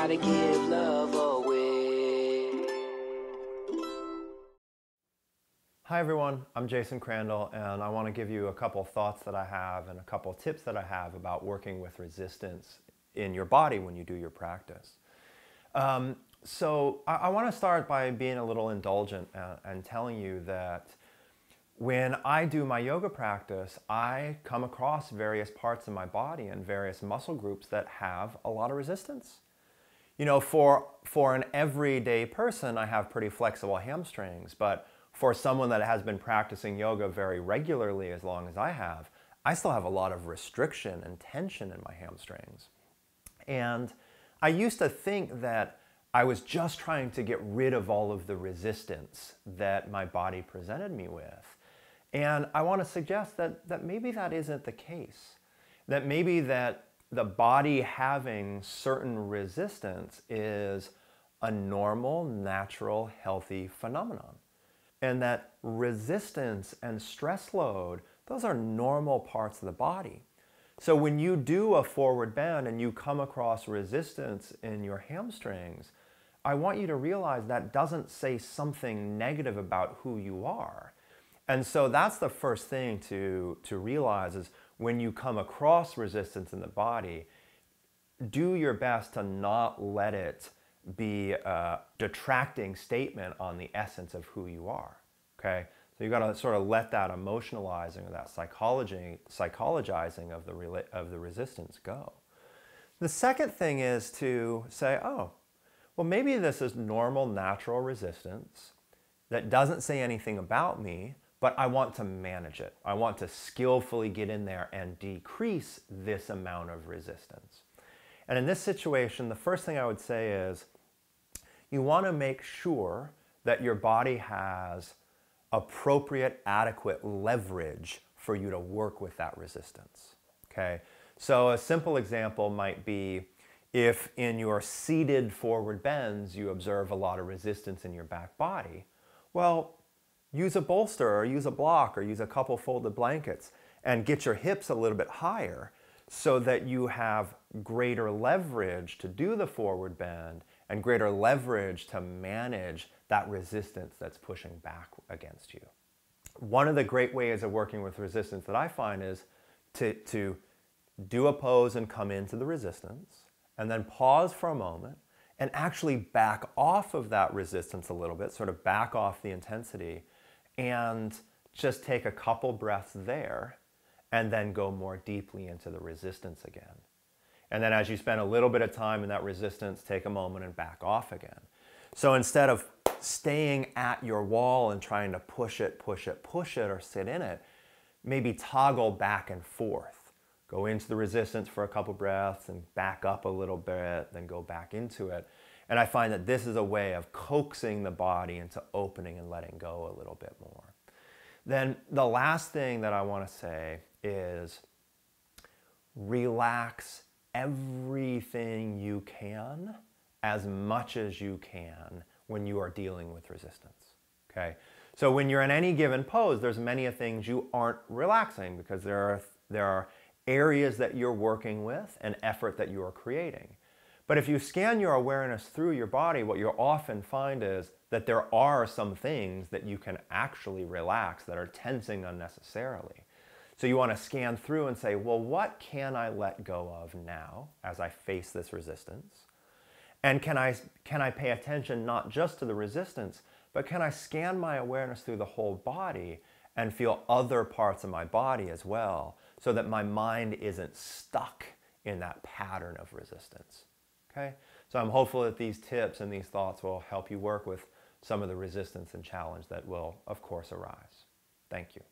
to give love away. Hi everyone, I'm Jason Crandell, and I want to give you a couple thoughts that I have and a couple tips that I have about working with resistance in your body when you do your practice. So I want to start by being a little indulgent and telling you that when I do my yoga practice, I come across various parts of my body and various muscle groups that have a lot of resistance. You know, for an everyday person, I have pretty flexible hamstrings, but for someone that has been practicing yoga very regularly as long as I still have a lot of restriction and tension in my hamstrings. And I used to think that I was just trying to get rid of all of the resistance that my body presented me with. And I want to suggest that maybe that isn't the case. That maybe that the body having certain resistance is a normal, natural, healthy phenomenon. And that resistance and stress load, those are normal parts of the body. So when you do a forward bend and you come across resistance in your hamstrings, I want you to realize that doesn't say something negative about who you are. And so that's the first thing to realize is when you come across resistance in the body, do your best to not let it be a detracting statement on the essence of who you are, okay? So you got to sort of let that emotionalizing or that psychologizing of the resistance go. The second thing is to say, oh, well, maybe this is normal, natural resistance that doesn't say anything about me, but I want to manage it. I want to skillfully get in there and decrease this amount of resistance. And in this situation, the first thing I would say is you want to make sure that your body has appropriate, adequate leverage for you to work with that resistance, okay? So a simple example might be if in your seated forward bends, you observe a lot of resistance in your back body, well, use a bolster or use a block or use a couple folded blankets and get your hips a little bit higher so that you have greater leverage to do the forward bend and greater leverage to manage that resistance that's pushing back against you. One of the great ways of working with resistance that I find is to do a pose and come into the resistance and then pause for a moment and actually back off of that resistance a little bit, sort of back off the intensity and just take a couple breaths there and then go more deeply into the resistance again. And then as you spend a little bit of time in that resistance, take a moment and back off again. So instead of staying at your wall and trying to push it, or sit in it, maybe toggle back and forth. Go into the resistance for a couple breaths and back up a little bit, then go back into it. And I find that this is a way of coaxing the body into opening and letting go a little bit more. Then the last thing that I want to say is relax everything you can as much as you can when you are dealing with resistance, okay? So when you're in any given pose, there's many things you aren't relaxing because there are areas that you're working with and effort that you are creating. But if you scan your awareness through your body, what you'll often find is that there are some things that you can actually relax that are tensing unnecessarily. So you want to scan through and say, well, what can I let go of now as I face this resistance? And can I pay attention not just to the resistance, but can I scan my awareness through the whole body and feel other parts of my body as well so that my mind isn't stuck in that pattern of resistance? Okay? So I'm hopeful that these tips and these thoughts will help you work with some of the resistance and challenge that will, of course, arise. Thank you.